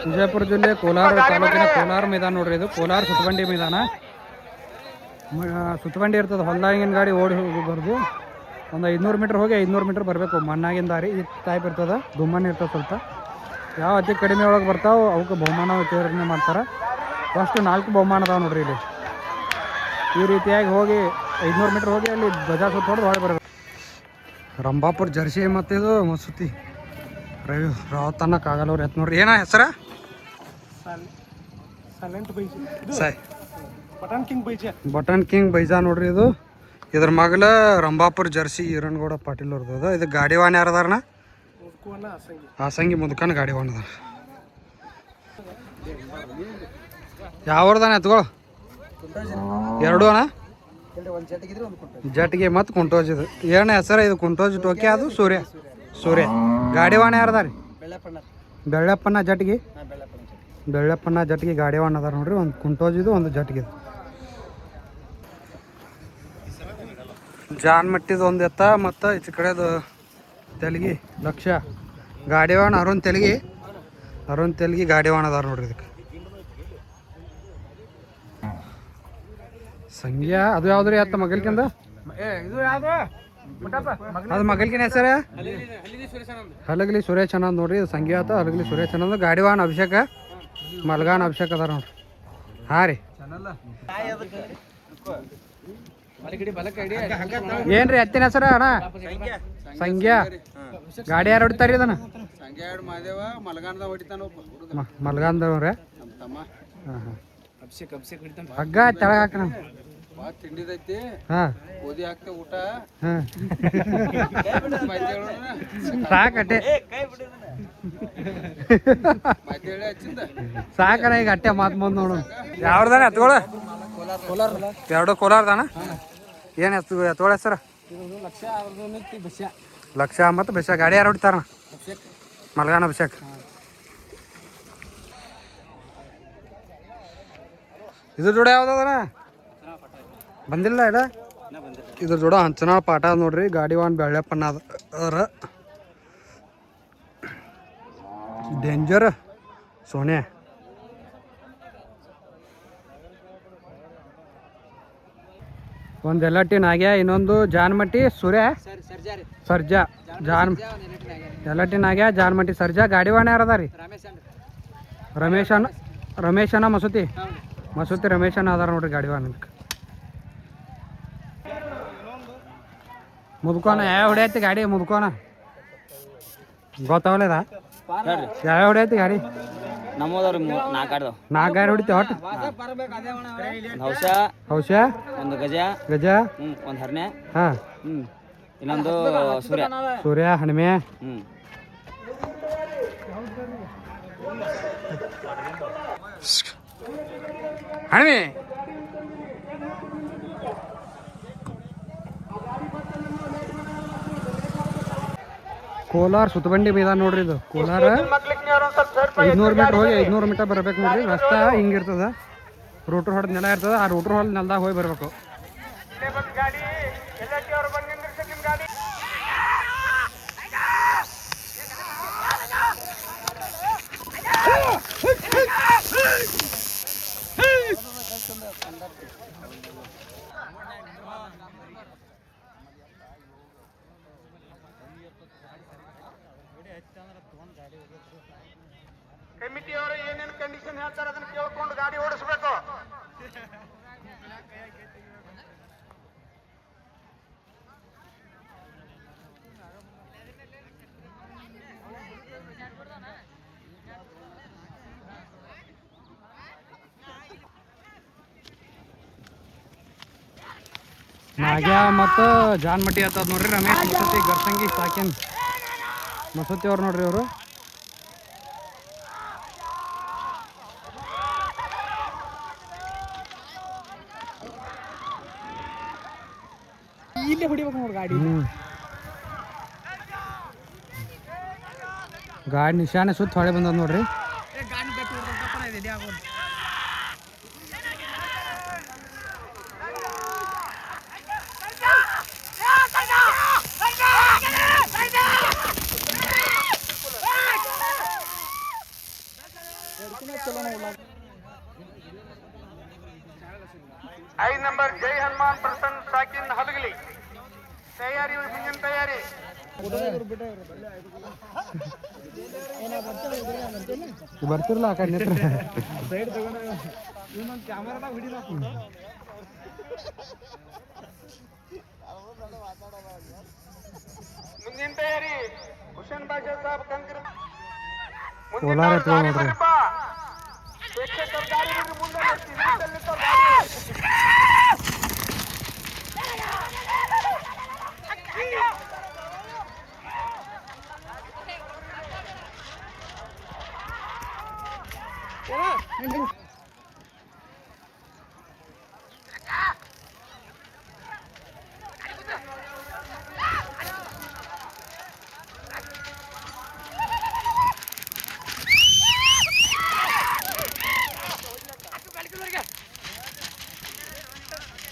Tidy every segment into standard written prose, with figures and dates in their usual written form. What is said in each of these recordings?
ವಿಜಯಪುರ ಜಿಲ್ಲೆ ಕೋಲಾರ ತಾಲೂಕಿನ ಕೋಲಾರ ಮೈದಾನ ನೋಡ್ರಿ. ಇದು ಕೋಲಾರ ಸುತ್ತಬಂಡಿ ಮೈದಾನ. ಸುತ್ತಬಂಡಿ ಇರ್ತದೆ, ಹೊಲ್ದಾಗಿನ ಗಾಡಿ ಓಡಿ ಹೋಗ್ಬಾರ್ದು. ಒಂದು 500 ಮೀಟ್ರ್ ಹೋಗಿ 500 ಮೀಟ್ರ್ ಬರಬೇಕು. ಮಣ್ಣಾಗಿನ ದಾರಿ ಈ ಟೈಪ್ ಇರ್ತದೆ, ದುಮ್ಮನೆ ಇರ್ತದೆ. ಸ್ವಲ್ಪ ಯಾವ ಅತಿ ಕಡಿಮೆ ಒಳಗೆ ಬರ್ತಾವೆ ಅವಕ್ಕೆ ಬಹುಮಾನ ವಿತರಣೆ ಮಾಡ್ತಾರೆ. ಫಸ್ಟ್ 4 ಬಹುಮಾನ ಅದಾವೆ ನೋಡ್ರಿ ಇಲ್ಲಿ. ಈ ರೀತಿಯಾಗಿ ಹೋಗಿ 500 ಮೀಟ್ರ್ ಹೋಗಿ ಅಲ್ಲಿ ಧ್ವಜ ಸುತ್ತ ಹೊಡೆದು ಹೊಳೆ ಬರಬೇಕು. ರಂಭಾಪುರ ಜರ್ಸಿ ಮತ್ತು ಇದು ಮಸೂತಿ ರವಿ ರಾವತ್ ಅನ್ನೋಕ್ಕಾಗಲ್ಲ ಎತ್ ನೋಡ್ರಿ. ಏನ ಹೆಸರ? ಬಟನ್ ಕಿಂಗ್ ಬೈಜಾ ನೋಡ್ರಿ. ಇದು ಇದ್ರ ಮಗಲ ರಂಭಾಪುರ ಜರ್ಸಿ ಈರಣ್ಗೌಡ ಪಾಟೀಲ್ ಅವ್ರದ್ದು ಅದ. ಇದು ಗಾಡಿವಾನ್ ಯಾರದಾರಣ? ಹಾಸಂಗಿ ಮುದುಕನ ಗಾಡಿವಾನ್ ಅದಾರ. ಯಾವ್ದಾನ ಎತ್ಗಳು? 2 ಅಣ್ಣ, ಜಟ್ಗೆ ಮತ್ತು ಕುಂಟೋಜ್. ಇದು ಏನ ಹೆಸರ? ಇದು ಕುಂಟೋಜ್ ಟೋಕಿ, ಅದು ಸೂರ್ಯ. ಗಾಡಿವಾನ ಯಾರದಾರಿ? ಬೆಳ್ಳಪ್ಪನ ಜಟ್ಗಿ. ಬೆಳ್ಳಪ್ಪನ ಜಟ್ಗಿ ಗಾಡಿವಾನ ಅದಾರ ನೋಡ್ರಿ. ಒಂದು ಕುಂಟೋಜ್ ಇದು, ಒಂದು ಜಟ್ಗಿ. ಜಾನ್ ಮಟ್ಟಿದ ಒಂದು ಎತ್ತ ಮತ್ತು ಈಚೆ ಕಡೆದು ತೆಲಗಿ ಲಕ್ಷ ಗಾಡಿವಾಣ. ಅರುಣ್ ತೆಲಗಿ ಗಾಡಿವಾಣ ಅದಾರ ನೋಡ್ರಿ. ಇದಕ್ಕೆ ಸಂಗ್ಯಾ ಅದು ಯಾವ್ದ್ರಿ ಎತ್ತ ಮಗಲ್ಕಿಂದ? ಅದು ಮಗಲ್ಕಿನ ಹೆಸರ ಹಲಗಲಿ ಸುರೇಶ್ ಅನ್ನೋದು ನೋಡ್ರಿ. ಇದು ಸಂಗ್ಯಾ ಆತ ಹಲಗಲಿ ಸುರೇಶ್ ಅನ್ನೋದು. ಗಾಡಿವಾನ್ ಅಭಿಷೇಕ, ಮಲ್ಗಾನ್ ಅಭಿಷೇಕ್ ಅದಾರ ನೋಡ್ರಿ. ಹಾಂ ರೀ. ಏನ್ರಿ ಎತ್ತಿನ ಹೆಸರ ಅಣ್ಣ? ಸಂಗ್ಯಾ. ಗಾಡಿ ಯಾರು ಹೊಡಿತಾರಿ ಅದನ್ನ? ಮಲ್ಗಾನ್ದವ್ರೆ. ಹಾಂ ಹಾಂ. ಹಗ್ಗ ತೆಳಗ ಹಾಕ. ಹಾಂ ಸಾಕಟ್ಟೆ ಸಾಕಣ ಈಗ ಅಟ್ಟೆ ಮಾತು ಬಂದು ನೋಡು. ಯಾವ್ದಾನ ಎತ್ಕೊಳ? 2 ಕೋಲಾರದಾನ. ಏನು ಎತ್ಕೊಳ ಹೆಸರ? ಲಕ್ಷ ಮತ್ತು ಬಸ್ಸ. ಗಾಡಿ ಯಾರು ಹೊಡಿತಾರ? ಮಲ್ಗಾನ ಅಭಿಷೇಕ್. ಇದ್ರ ಜೋಡ ಯಾವ್ದದನ? ಬಂದಿಲ್ಲ ಇಡ. ಇದ್ರ ಜೋಡ ಹಂಚನ ಪಾಠ ಅದ ನೋಡ್ರಿ. ಗಾಡಿವಾನ್ ಬೆಳ್ಳಪ್ಪನ ಅದ. ಡೇಂಜರ್ ಸೋನೆ. ಒಂದು ಎಲ್ಲಟ್ಟಿ ನಾಗ್ಯ, ಇನ್ನೊಂದು ಜಾನ್ಮಟ್ಟಿ ಸರ್ಜಾ. ಎಲ್ಲಟ್ಟಿ ನಾಗ್ಯ, ಜಾನ್ಮಟ್ಟಿ ಸರ್ಜಾ. ಗಾಡಿವಾಣ ಯಾರದ ರೀ? ರಮೇಶನ ಮಸೂತಿ ರಮೇಶನ ಅದಾರ ನೋಡ್ರಿ ಗಾಡಿವಾನ. ಮುದ್ಕೋನ ಯಾವ ಹೊಡೆಯತ್ತಿ ಗಾಡಿ? ಮುದ್ಕೋನ ಗೊತ್ತಾಗಲೇದ? ಯಾವ ಹೊಡೆಯತ್ತಿ ಗಾಡಿ? ನಮ್ಮದವ್ರಿ 4 ಗಾಡಿ ಹೊಡಿತೇವೆ ಒಟ್ಟು. ಹೌಶ, ಒಂದು ಗಜ, ಒಂದು ಹರ್ನೆ, ಹಾಂ, ಇನ್ನೊಂದು ಸೂರ್ಯ ಹಣಿಮೆ. ಹಣಿಮೆ ಕೋಲಾರ ಸುತ್ತಬಂಡಿ ಮೈದಾನ ನೋಡ್ರಿ. ಇದು ಕೋಲಾರ 500 ಮೀಟ್ರ್ ಹೋಗಿ 500 ಮೀಟರ್ ಬರ್ಬೇಕು ನೋಡ್ರಿ. ರಸ್ತೆ ಹಿಂಗಿರ್ತದ, ರೂಟ್ರ್ ಹೊಡೆದ ನೆಲ ಇರ್ತದ. ಆ ರೂಟ್ರ್ ಹೊಡೆದ ನೆಲದಾಗ ಹೋಗಿ ಬರ್ಬೇಕು. ಕಮಿಟಿಯವರು ಏನೇನು ಕಂಡೀಷನ್ ಹೇಳ್ತಾರೆ ಅದನ್ನ ಕೇಳ್ಕೊಂಡು ಗಾಡಿ ಓಡಿಸ್ಬೇಕು. ನಾಗ್ಯ ಮತ್ತು ಜಾನ್ಮಟ್ಟಿ ಆತದ ನೋಡ್ರಿ. ರಮೇಶ್ ಮಸೂತಿ ಗರ್ಸಂಗಿ ಸಾಕಿನ್ ಮಸೂತಿ ಅವ್ರು ನೋಡ್ರಿ. ಅವರು ಇಲ್ಲೇ ಹೊಡಿಬೇಕು ನೋಡಿ ಗಾಡಿ. ಗಾಡಿ ನಿಶಾನೆ ಸುತ್ತ ಹೊಳೆ ಬಂದದ ನೋಡ್ರಿ. 5 ನಂಬರ್ ಜೈ ಹನುಮಾನ್ ಪ್ರಸನ್ನ ಸಾಕಿನ್ ಹಲಗಲಿ ತಯಾರಿ ಮುಂದಿನ ತಯಾರಿ ಬರ್ತಿರಲ್ಲ ಆ ಕಡೆ ನಿಂತ್ರೆ ಮುಂದಿನ ತಯಾರಿ ಹುಸೇನ್ ಬಾಷಾ ಸಾಬ್ ಕಂಕರ್ ಕೋಲಾರ ಎತ್ಕೊಂಡು ನೋಡ್ರಿ ಪ್ರೇಕ್ಷಕರ ದಾರಿ ಬಿಡ್ರಿ ಮುಂದೆ ನಿಂತಲ್ಲಿರ್ತಾವ ಗಾಡಿ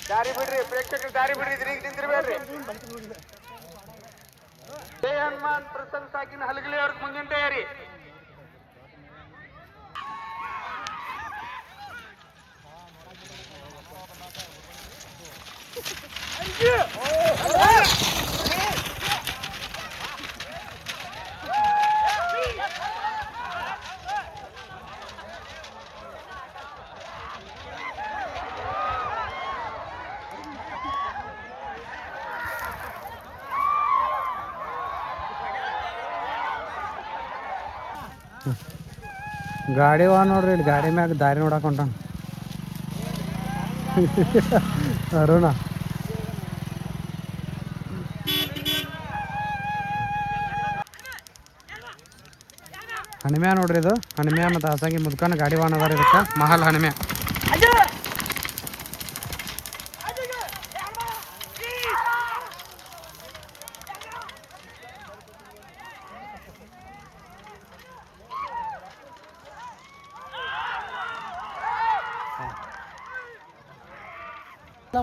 ದಾರಿ ಬಿಡ್ರಿ ಪ್ರೇಕ್ಷಕರ ದಾರಿ ಬಿಡ್ರಿ ಇದ್ರಿಗೆ ನಿಂತಿರ್ಬೇಡ್ರಿ ಜೈ ಹನುಮಾನ್ ಪ್ರಸನ್ನ ಸಾಕಿನ ಹಲಗಲಿ ಅವ್ರಿಗೆ ಮುಂದಿನ ತಯಾರಿ ಗಾಡಿ ನೋಡ್ರಿ ಇಲ್ಲಿ ಗಾಡಿ ಮ್ಯಾಗ ದಾರಿ ನೋಡಕ್ ಹೊಂಟಾನ ಅರುಣ ಹನುಮ್ಯಾ ನೋಡ್ರಿ ಇದು ಹನುಮ್ಯಾ ಮತ್ತು ಹಾಸಂಗಿ ಮುದ್ಕನ ಗಾಡಿ ವಾಹನ ಅದಾರ ಇದಕ್ಕೆ ಮಹಲ್ ಹನುಮ್ಯಾ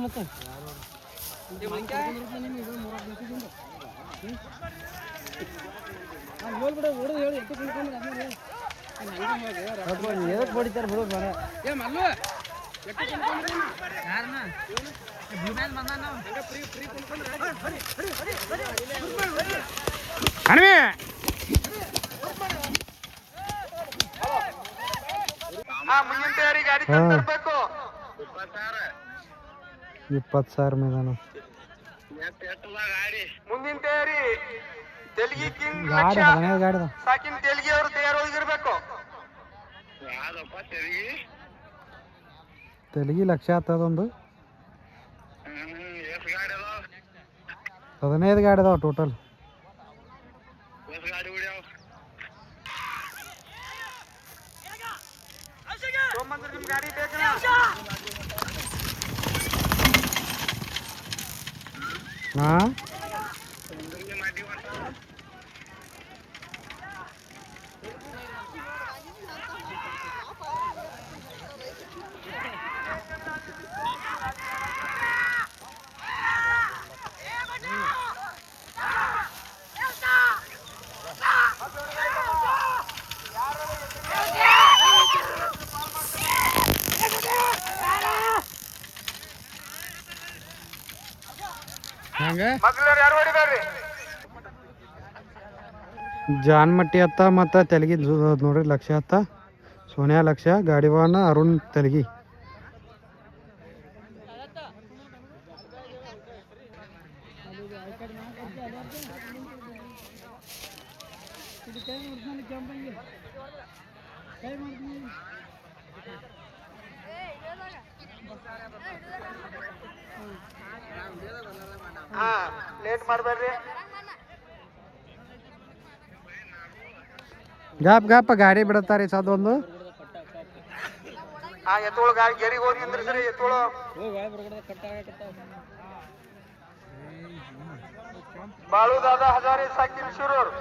ಮತ್ತೆ ಹೊಡಿತಾರೆ ಬಿಡು ಬರ ಹನುಮೆ ಮುಂದಿನ ತಯಾರಿ ಗಾಡಿ ತರಬೇಕು 20,000 ಮೇದಾನ ಮುಂದಿನ ತಯಾರಿ ತೆಲಗಿ ಕಿಂಗ್ ಗಾಡಿ 15 ಗಾಡಿ ಅದಾವ ಸಾಕಿನ ತೆಲಗಿ ಅವರು ತಯಾರಾಗಿರ್ಬೇಕು ತೆಲಗಿ ಲಕ್ಷ ಆಗ್ತದೊಂದು 15 ಗಾಡಿ ಅದಾವ ಟೋಟಲ್ ನಿಮ್ ಗಾಡಿ ಬೇಕಲ್ಲ ಹಾ ಮಗ್ಳವ್ರು ಯಾರು ಹೊಡಿದಾರ್ರಿ ಜಾನ್ಮಟ್ಟಿ ಹತ್ತ ಮತ್ತು ತೆಲಗಿ ನೋಡ್ರಿ ಲಕ್ಷ ಹತ್ತ ಸೋನಿಯಾ ಲಕ್ಷ ಗಾಡಿವಾನ ಅರುಣ್ ತೆಲಗಿ ಹಾ ಲೇಟ್ ಮಾಡ್ಬೇಡ್ರಿ ಗಾಪ್ ಗಾಡಿ ಬಿಡತ್ತಾರೆ ಸದೊಂದು ಹಾ ಎತ್ತೋಳು ಗಾಡಿ ಗೆರಿಗೆ ಹೋಗಿ ನಿಂದ್ರಿಸ್ರಿ ಎತ್ತೋಳು ಬಾಳು ದಾದಾ ಹಜಾರೆ ಸಾಕಿನ್ ಶಿರೂರ್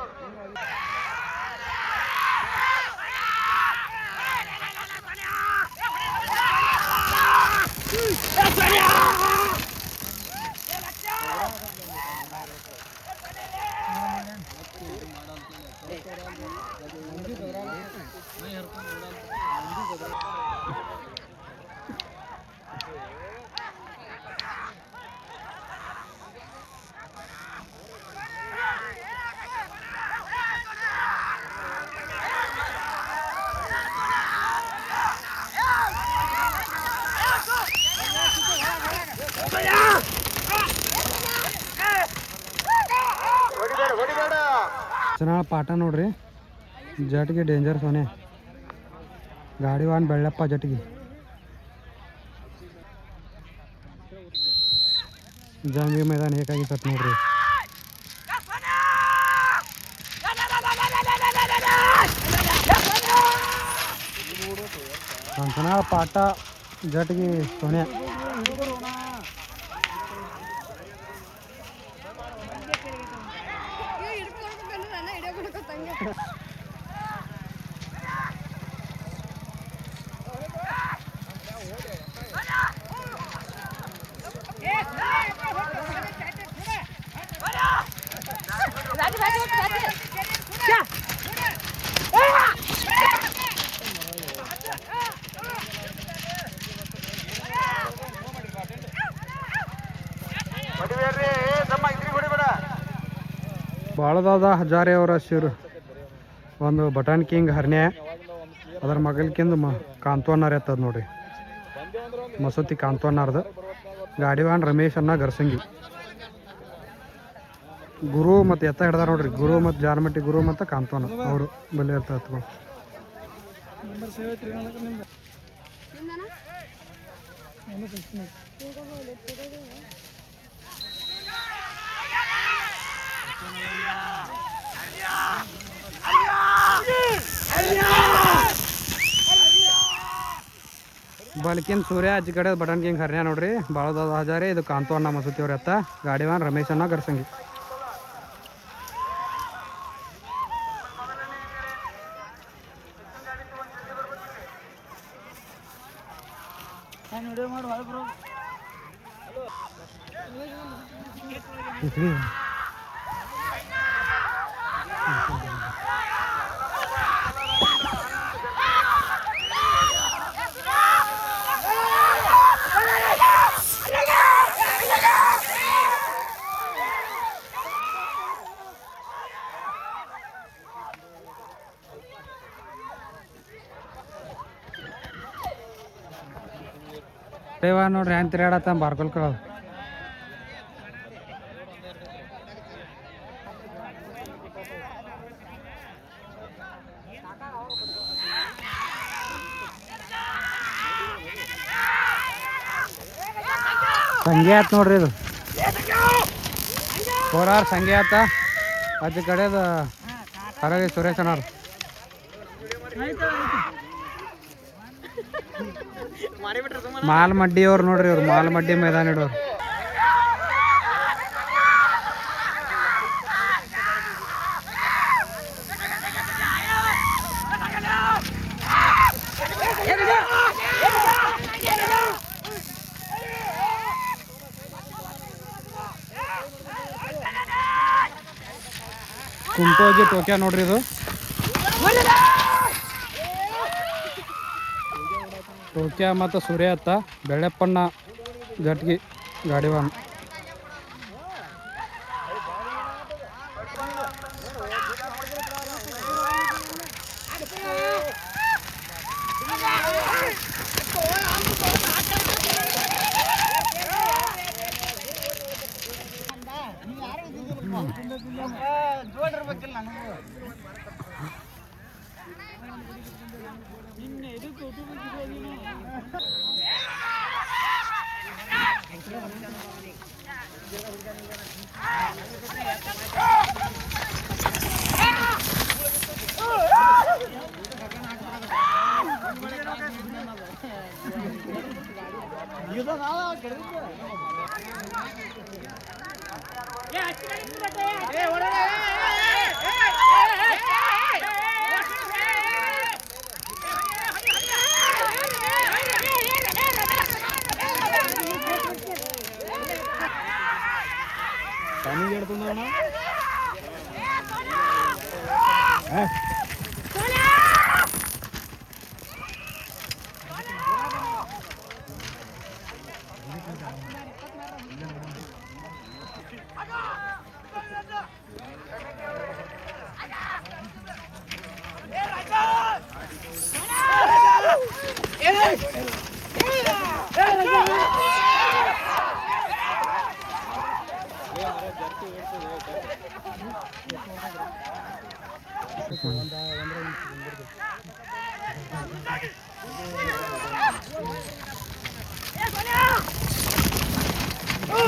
ಚೆನ್ನಾಗಿ ಪಾಠ ನೋಡ್ರಿ ಜಟ್ಗೆ ಡೇಂಜರ್ ಸೋನೆ ಗಾಡಿ ವಾನ್ ಬೆಳ್ಳಪ್ಪ ಜಟ್ಗಿ ಜಂಗಿ ಮೈದಾನ ಹೇಗಾಗಿ ಸತ್ ನೋಡ್ರಿ ಚೆನ್ನಾಗಿ ಪಾಠ ಜಟ್ಗಿ ಸೋನೆ ಬಾಳದಾದ ಹಜಾರೆ ಅವರ ಶಿರು ಒಂದು ಬಟನ್ ಕಿಂಗ್ ಹರ್ನೆ ಅದರ ಮಗಲ್ಕಿಂದ ಕಾಂತವನ್ನಾರ ಎತ್ತದ ನೋಡ್ರಿ ಮಸೂತಿ ಕಾಂತವನ್ನಾರ್ದು ಗಾಡಿವಾನ್ ರಮೇಶ್ ಅನ್ನ ಗರ್ಸಂಗಿ ಗುರು ಮತ್ತು ಎತ್ತ ಹಿಡ್ದಾರ ನೋಡ್ರಿ ಗುರು ಮತ್ತು ಜಾನಮಟ್ಟಿ ಗುರು ಮತ್ತು ಕಾಂತವನ ಅವರು ಬಲ್ಲಿ ಇರ್ತಾರೆ ಬಲ್ಕಿನ್ ಸೂರ್ಯ ಆಚೆ ಕಡೆ ಬಟನ್ ಕಿಂಗ್ ಹರ್ನ್ಯಾ ನೋಡ್ರಿ ಬಾಳದ ಹಜಾರೆ ಇದು ಕಾಂತವನ್ನ ಮಸೂತಿ ಅವ್ರ ಎತ್ತ ಗಾಡಿವಾನ್ ರಮೇಶ್ ಅನ್ನ ಗರ್ಸಂಗಿ ನೋಡ್ರಿ ಹೆಂಗ್ ತಿರ್ಗಾಡತ್ತ ಬಾರ್ಕೊಲ್ಕ ಸಂಜೆ ಆಯ್ತು ನೋಡ್ರಿ ಇದು 4 hours ಸಂಜೆ ಆಯ್ತ ಆಚೆ ಕಡೆದ ಹೊರಗೆ ಸುರೇಶ್ ಅಣ್ಣವ್ರು ಮಾಲ್ಮಡ್ಡಿ ಅವ್ರು ನೋಡ್ರಿ ಇವ್ರು ಮಾಲ್ಮಡ್ಡಿ ಮೈದಾನ ಇಡೋರು ಕುಂಟೋಜಿ ಟೋಕ್ಯಾ ನೋಡ್ರಿ ಇದು ಟೋಕ್ಯಾ ಮತ್ತು ಸೂರ್ಯ ಅತ್ತ ಬೆಳ್ಳೆಪ್ಪಣ್ಣ ಜಟ್ಗಿ ಗಾಡಿವಾನ್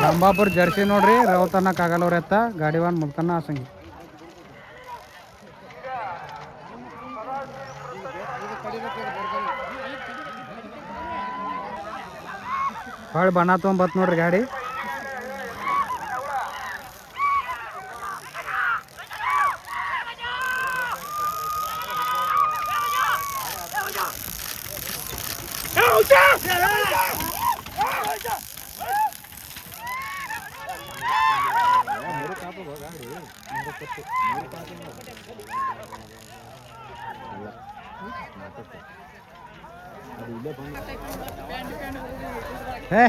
ರಂಭಾಪುರ ಜರ್ಸಿ ನೋಡ್ರಿ ರವತನ ಕಾಗಲವ್ರ ಎತ್ತ ಗಾಡಿವಾನ್ ಮುಲ್ಕನ್ನ ಆಸಂಗಿ ಹೊಳ್ ಬಣ್ಣ ತೊಗೊಂಬತ್ ನೋಡ್ರಿ ಗಾಡಿ ಹೇ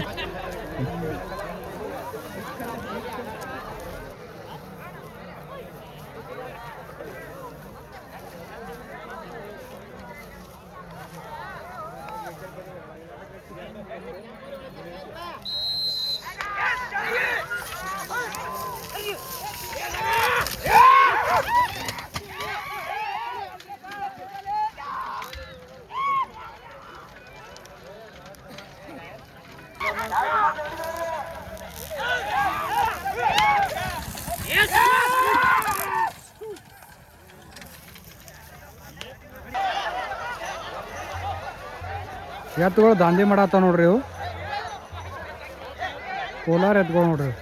ಎತ್ತುಗಳು ದಾಂಧಿ ಮಾಡತ್ತ ನೋಡ್ರಿ ಇವು ಕೋಲಾರ ಎತ್ಗಳು ನೋಡ್ರಿ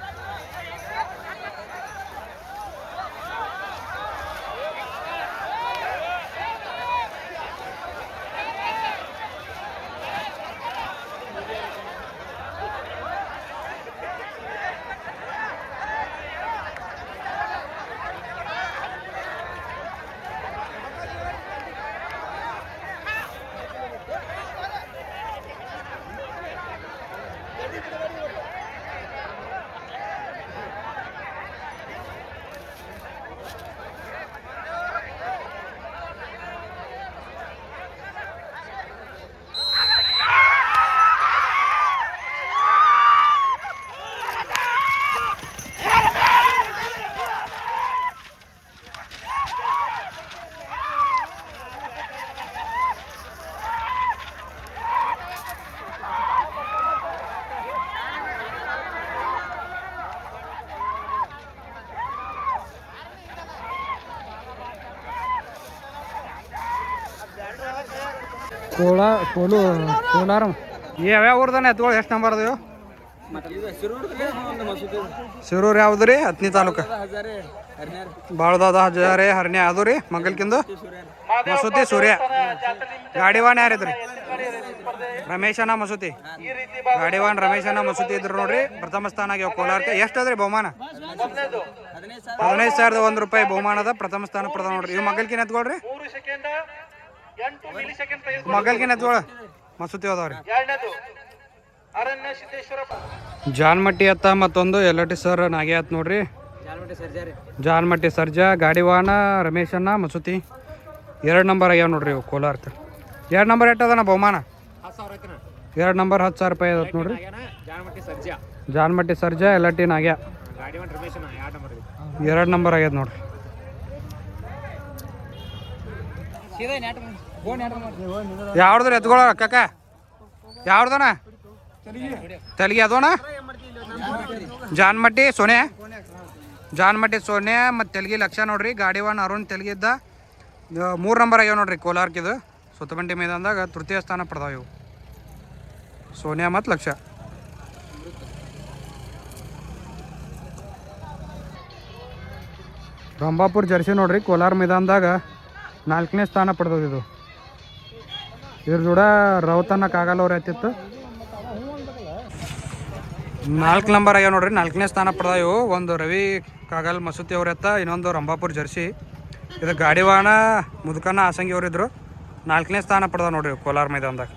ಕೋಲಾರ ಯಾವ್ಯಾವ ಊರ್ದಾನೆ ಎತ್ಗಳು ಎಷ್ಟು ನಂಬರ್ ಅದಾವ ಶಿರೂರು ಯಾವ್ದು ರೀ ಹತ್ತನೇ ತಾಲೂಕು ಬಾಳ್ದಾದ ಹಜಾರೆ ಹರ್ನ್ಯಾ ಅದು ರೀ ಮಗಲ್ಕಿಂದು ಮಸೂತಿ ಸೂರ್ಯ ಗಾಡಿವಾನ್ ಯಾರಿದ್ರಿ ರಮೇಶನ ಮಸೂತಿ ಗಾಡಿವಾನ್ ರಮೇಶನ ಮಸೂತಿ ಇದ್ರು ನೋಡ್ರಿ ಪ್ರಥಮ ಸ್ಥಾನ ಆಗ್ಯಾವ ಕೋಲಾರಕ್ಕೆ ಎಷ್ಟು ಅದ್ರಿ ಬಹುಮಾನ 15,001 ರೂಪಾಯಿ ಬಹುಮಾನದ ಪ್ರಥಮ ಸ್ಥಾನ ಪಡೆದ ನೋಡ್ರಿ ಇವ್ ಮಗಲ್ಕಿನ ಎತ್ಕೊಳ್ರಿ ಮಗಲ್ಕಿನ ಎತ್ಕೊಳ ಮಸೂತಿ ಅದಾವ್ರಿ ಜಾನ್ಮಟ್ಟಿ ಎತ್ತ ಮತ್ತೊಂದು ಎಲ್ಲಟಿ ಸರ್ ನಾಗೆ ಆತ್ ನೋಡ್ರಿ ಜಾನ್ಮಟ್ಟಿ ಸರ್ಜಾ ಗಾಡಿವಾನ ರಮೇಶನ್ನ ಮಸೂತಿ 2 ನಂಬರ್ ಆಗ್ಯಾವ ನೋಡ್ರಿ ಇವು ಕೋಲಾರ 2 ನಂಬರ್ ಎಟ್ಟದನ ಬಹುಮಾನ 2 ನಂಬರ್ 10,000 ರೂಪಾಯಿ ಅದ ನೋಡ್ರಿ ಜಾನ್ಮಟ್ಟಿ ಸರ್ಜಾ ಎಲ್ಲಟಿ ನಾಗ್ಯ 2 ನಂಬರ್ ಆಗ್ಯದ ನೋಡ್ರಿ ಯಾವ್ದ್ರಿ ಎತ್ಕೊಳ ಕಾಕ ಯಾವ್ದನ ತೆಲಗಿ ಅದೋಣ ಜಾನ್ಮಟ್ಟಿ ಸೋನೆ ಮತ್ತು ತೆಲಗಿ ಲಕ್ಷ ನೋಡ್ರಿ ಗಾಡಿವಾನ್ ಅರುಣ್ ತೆಲಗಿ ಇದ್ದ 3 ನಂಬರ್ ಆಗ್ಯಾವ ನೋಡ್ರಿ ಕೋಲಾರ್ಕಿದು ಸುತ್ತಮಂಟಿ ಮೈದಾನದಾಗ ತೃತೀಯ ಸ್ಥಾನ ಪಡೆದಾವ ಇವು ಸೋನಿಯಾ ಮತ್ತು ಲಕ್ಷ ರಂಭಾಪುರ ಜರ್ಸಿ ನೋಡ್ರಿ ಕೋಲಾರ ಮೈದಾನದಾಗ 4ನೇ ಸ್ಥಾನ ಪಡೆದದ ಇದು ಇದ್ರ ಜೋಡ ರವತನ ಕಾಗಲವ್ರು ಎತ್ತಿತ್ತು 4 ನಂಬರ್ ಆಗ್ಯಾವ ನೋಡ್ರಿ 4ನೇ ಸ್ಥಾನ ಪಡೆದ ಇವು ಒಂದು ರವಿ ಕಾಗಲ್ ಮಸೂತಿ ಅವ್ರ ಎತ್ತ ಇನ್ನೊಂದು ರಂಭಾಪುರ ಜರ್ಸಿ ಇದು ಗಾಡಿವಾಣ ಮುದುಕನ ಆಸಂಗಿ ಅವರಿದ್ರು 4ನೇ ಸ್ಥಾನ ಪಡೆದ ನೋಡ್ರಿ ಕೋಲಾರ ಮೈದಾನದಾಗ